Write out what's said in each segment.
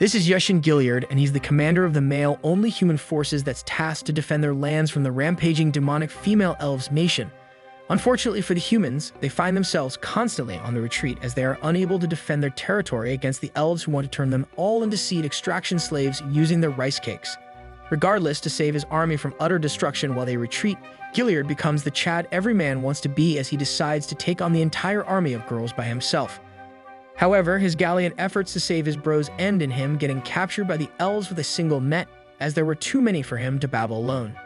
This is Yushin Gilliard, and he's the commander of the male-only human forces that's tasked to defend their lands from the rampaging demonic female elves nation. Unfortunately for the humans, they find themselves constantly on the retreat as they are unable to defend their territory against the elves who want to turn them all into seed extraction slaves using their rice cakes. Regardless, to save his army from utter destruction while they retreat, Gilliard becomes the Chad every man wants to be as he decides to take on the entire army of girls by himself. However, his gallant efforts to save his bros end in him getting captured by the elves with a single net, as there were too many for him to battle alone.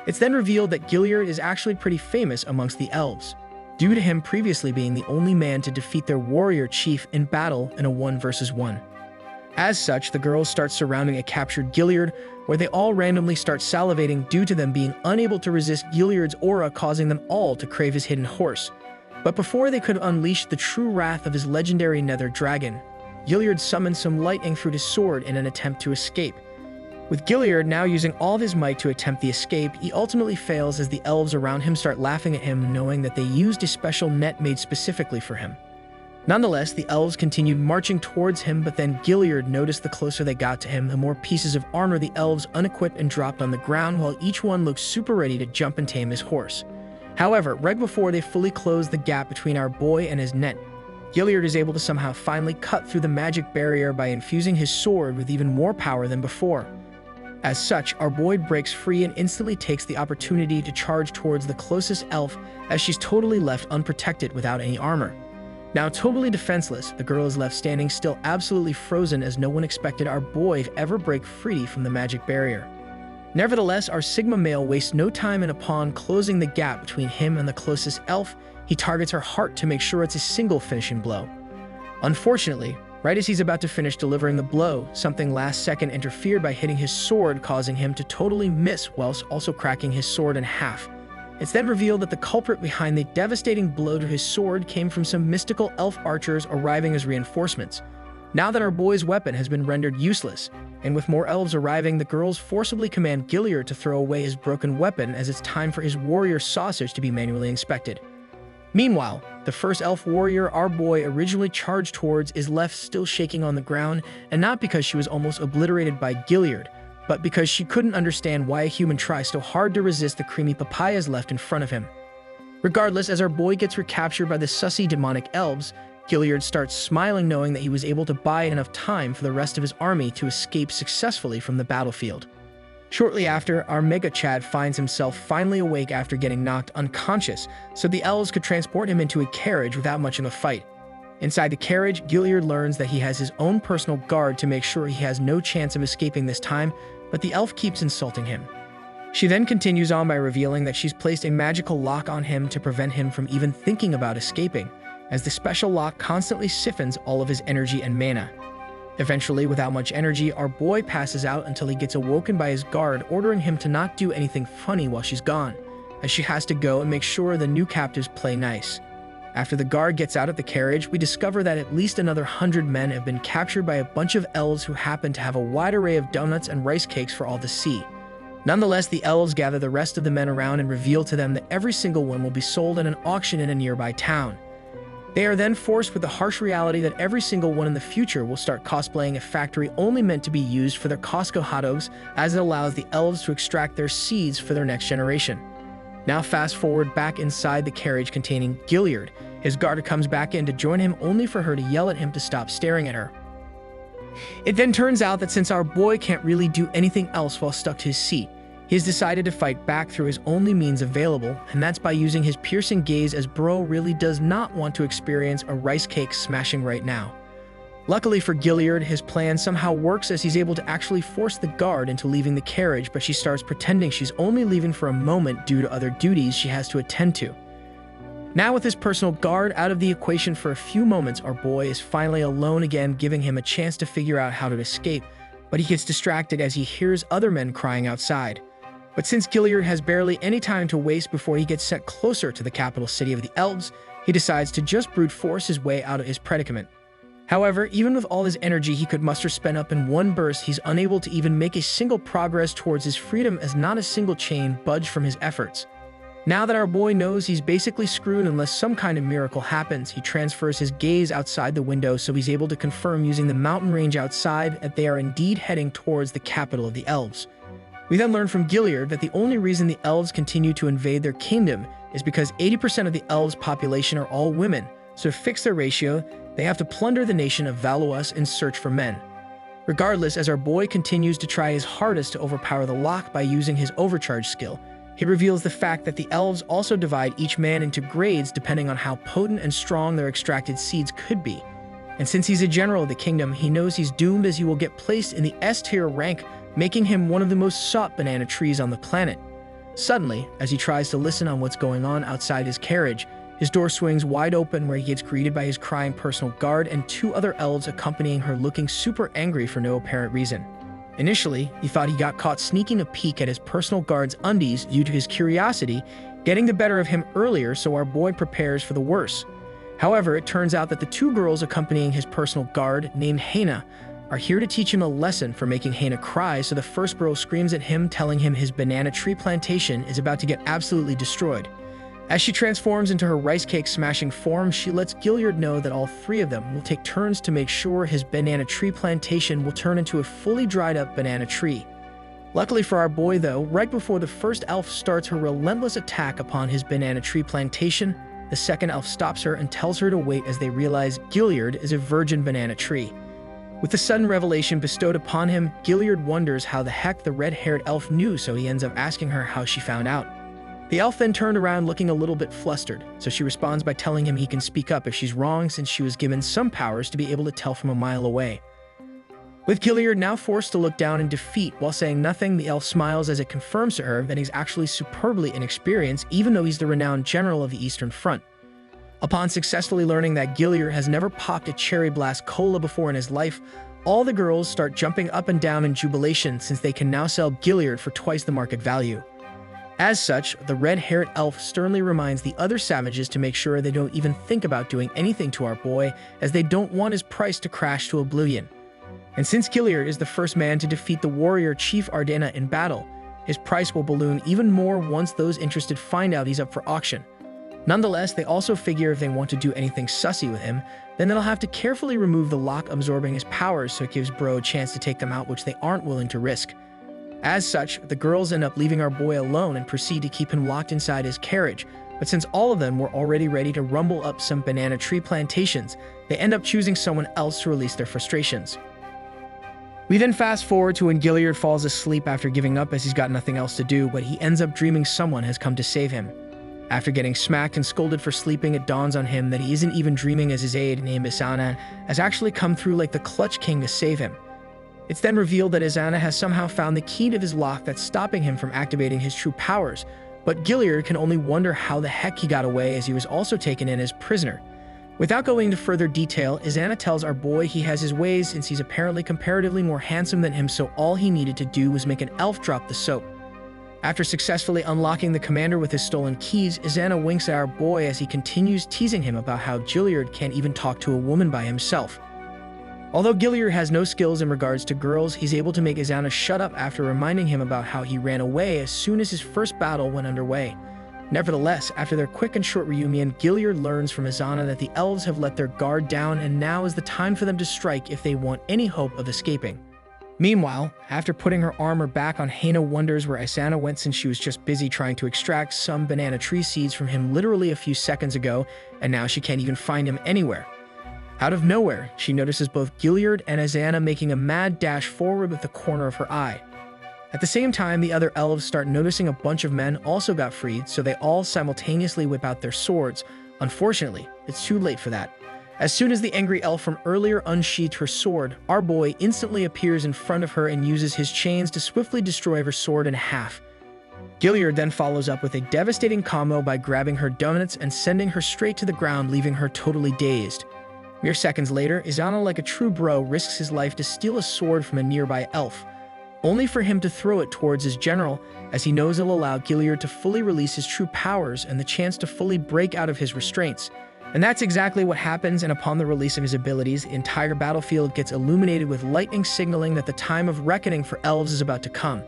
It's then revealed that Gilliard is actually pretty famous amongst the elves, due to him previously being the only man to defeat their warrior chief in battle in a 1 versus 1. As such, the girls start surrounding a captured Gilliard, where they all randomly start salivating due to them being unable to resist Gilliard's aura, causing them all to crave his hidden horse. But before they could unleash the true wrath of his legendary nether dragon, Gilliard summoned some lightning through his sword in an attempt to escape. With Gilliard now using all of his might to attempt the escape, he ultimately fails as the elves around him start laughing at him, knowing that they used a special net made specifically for him. Nonetheless, the elves continued marching towards him, but then Gilliard noticed the closer they got to him, the more pieces of armor the elves unequipped and dropped on the ground, while each one looked super ready to jump and tame his horse. However, right before they fully close the gap between our boy and his net, Gilliard is able to somehow finally cut through the magic barrier by infusing his sword with even more power than before. As such, our boy breaks free and instantly takes the opportunity to charge towards the closest elf, as she's totally left unprotected without any armor. Now totally defenseless, the girl is left standing still, absolutely frozen, as no one expected our boy to ever break free from the magic barrier. Nevertheless, our Sigma male wastes no time, and upon closing the gap between him and the closest elf, he targets her heart to make sure it's a single finishing blow. Unfortunately, right as he's about to finish delivering the blow, something last second interfered by hitting his sword, causing him to totally miss whilst also cracking his sword in half. It's then revealed that the culprit behind the devastating blow to his sword came from some mystical elf archers arriving as reinforcements. Now that our boy's weapon has been rendered useless, and with more elves arriving, the girls forcibly command Gilliard to throw away his broken weapon as it's time for his warrior sausage to be manually inspected. Meanwhile, the first elf warrior our boy originally charged towards is left still shaking on the ground, and not because she was almost obliterated by Gilliard, but because she couldn't understand why a human tries so hard to resist the creamy papayas left in front of him. Regardless, as our boy gets recaptured by the sussy demonic elves, Gilliard starts smiling, knowing that he was able to buy enough time for the rest of his army to escape successfully from the battlefield. Shortly after, our Mega Chad finds himself finally awake after getting knocked unconscious, so the elves could transport him into a carriage without much of a fight. Inside the carriage, Gilliard learns that he has his own personal guard to make sure he has no chance of escaping this time, but the elf keeps insulting him. She then continues on by revealing that she's placed a magical lock on him to prevent him from even thinking about escaping, as the special lock constantly siphons all of his energy and mana. Eventually, without much energy, our boy passes out until he gets awoken by his guard, ordering him to not do anything funny while she's gone, as she has to go and make sure the new captives play nice. After the guard gets out of the carriage, we discover that at least another 100 men have been captured by a bunch of elves who happen to have a wide array of donuts and rice cakes for all to see. Nonetheless, the elves gather the rest of the men around and reveal to them that every single one will be sold at an auction in a nearby town. They are then forced with the harsh reality that every single one in the future will start cosplaying a factory only meant to be used for their Costco hot dogs, as it allows the elves to extract their seeds for their next generation. Now fast forward back inside the carriage containing Gilliard. His guard comes back in to join him, only for her to yell at him to stop staring at her. It then turns out that since our boy can't really do anything else while stuck to his seat, he has decided to fight back through his only means available, and that's by using his piercing gaze, as bro really does not want to experience a rice cake smashing right now. Luckily for Gilliard, his plan somehow works, as he's able to actually force the guard into leaving the carriage, but she starts pretending she's only leaving for a moment due to other duties she has to attend to. Now with his personal guard out of the equation for a few moments, our boy is finally alone again, giving him a chance to figure out how to escape, but he gets distracted as he hears other men crying outside. But since Gilliard has barely any time to waste before he gets sent closer to the capital city of the Elves, he decides to just brute force his way out of his predicament. However, even with all his energy he could muster spent up in one burst, he's unable to even make a single progress towards his freedom, as not a single chain budged from his efforts. Now that our boy knows he's basically screwed unless some kind of miracle happens, he transfers his gaze outside the window so he's able to confirm using the mountain range outside that they are indeed heading towards the capital of the Elves. We then learn from Gilliard that the only reason the Elves continue to invade their kingdom is because 80% of the Elves' population are all women, so to fix their ratio, they have to plunder the nation of Valuas in search for men. Regardless, as our boy continues to try his hardest to overpower the lock by using his overcharge skill, he reveals the fact that the Elves also divide each man into grades depending on how potent and strong their extracted seeds could be. And since he's a general of the kingdom, he knows he's doomed as he will get placed in the S-tier rank, making him one of the most sought banana trees on the planet. Suddenly, as he tries to listen on what's going on outside his carriage, his door swings wide open where he gets greeted by his crying personal guard and two other elves accompanying her looking super angry for no apparent reason. Initially, he thought he got caught sneaking a peek at his personal guard's undies due to his curiosity, getting the better of him earlier, so our boy prepares for the worst. However, it turns out that the two girls accompanying his personal guard, named Hana, are here to teach him a lesson for making Hana cry, so the first girl screams at him, telling him his banana tree plantation is about to get absolutely destroyed. As she transforms into her rice cake smashing form, she lets Gilliard know that all three of them will take turns to make sure his banana tree plantation will turn into a fully dried up banana tree. Luckily for our boy though, right before the first elf starts her relentless attack upon his banana tree plantation, the second elf stops her and tells her to wait as they realize Gilliard is a virgin banana tree. With the sudden revelation bestowed upon him, Gilliard wonders how the heck the red-haired elf knew, so he ends up asking her how she found out. The elf then turned around looking a little bit flustered, so she responds by telling him he can speak up if she's wrong since she was given some powers to be able to tell from a mile away. With Gilliard now forced to look down in defeat while saying nothing, the elf smiles as it confirms to her that he's actually superbly inexperienced even though he's the renowned general of the Eastern Front. Upon successfully learning that Gilliard has never popped a cherry blast cola before in his life, all the girls start jumping up and down in jubilation since they can now sell Gilliard for twice the market value. As such, the red-haired elf sternly reminds the other savages to make sure they don't even think about doing anything to our boy, as they don't want his price to crash to oblivion. And since Gilliard is the first man to defeat the warrior Chief Ardena in battle, his price will balloon even more once those interested find out he's up for auction. Nonetheless, they also figure if they want to do anything sussy with him, then they'll have to carefully remove the lock absorbing his powers so it gives Bro a chance to take them out, which they aren't willing to risk. As such, the girls end up leaving our boy alone and proceed to keep him locked inside his carriage, but since all of them were already ready to rumble up some banana tree plantations, they end up choosing someone else to release their frustrations. We then fast forward to when Gilliard falls asleep after giving up as he's got nothing else to do, but he ends up dreaming someone has come to save him. After getting smacked and scolded for sleeping, it dawns on him that he isn't even dreaming, as his aide, named Isana, has actually come through like the Clutch King to save him. It's then revealed that Isana has somehow found the key to his lock that's stopping him from activating his true powers, but Gilliard can only wonder how the heck he got away, as he was also taken in as prisoner. Without going into further detail, Isana tells our boy he has his ways since he's apparently comparatively more handsome than him, so all he needed to do was make an elf drop the soap. After successfully unlocking the commander with his stolen keys, Isana winks at our boy as he continues teasing him about how Gilliard can't even talk to a woman by himself. Although Gilliard has no skills in regards to girls, he's able to make Isana shut up after reminding him about how he ran away as soon as his first battle went underway. Nevertheless, after their quick and short reunion, Gilliard learns from Isana that the elves have let their guard down and now is the time for them to strike if they want any hope of escaping. Meanwhile, after putting her armor back on, Hana wonders where Isana went since she was just busy trying to extract some banana tree seeds from him literally a few seconds ago, and now she can't even find him anywhere. Out of nowhere, she notices both Gilliard and Isana making a mad dash forward with the corner of her eye. At the same time, the other elves start noticing a bunch of men also got freed, so they all simultaneously whip out their swords. Unfortunately, it's too late for that. As soon as the angry elf from earlier unsheathed her sword, our boy instantly appears in front of her and uses his chains to swiftly destroy her sword in half. Gilliard then follows up with a devastating combo by grabbing her donuts and sending her straight to the ground, leaving her totally dazed. Mere seconds later, Isana, like a true bro, risks his life to steal a sword from a nearby elf, only for him to throw it towards his general, as he knows it'll allow Gilliard to fully release his true powers and the chance to fully break out of his restraints. And that's exactly what happens, and upon the release of his abilities, the entire battlefield gets illuminated with lightning signaling that the time of reckoning for elves is about to come.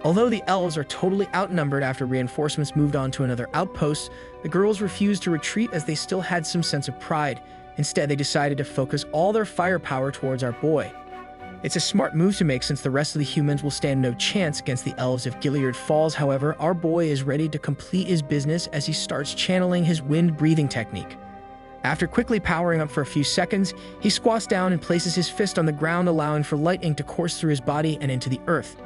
Although the elves are totally outnumbered after reinforcements moved on to another outpost, the girls refused to retreat as they still had some sense of pride. Instead, they decided to focus all their firepower towards our boy. It's a smart move to make since the rest of the humans will stand no chance against the elves if Gilead falls. However, our boy is ready to complete his business as he starts channeling his wind breathing technique. After quickly powering up for a few seconds, he squats down and places his fist on the ground, allowing for lightning to course through his body and into the earth.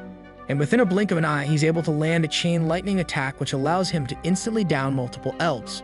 And within a blink of an eye, he's able to land a chain lightning attack which allows him to instantly down multiple elves.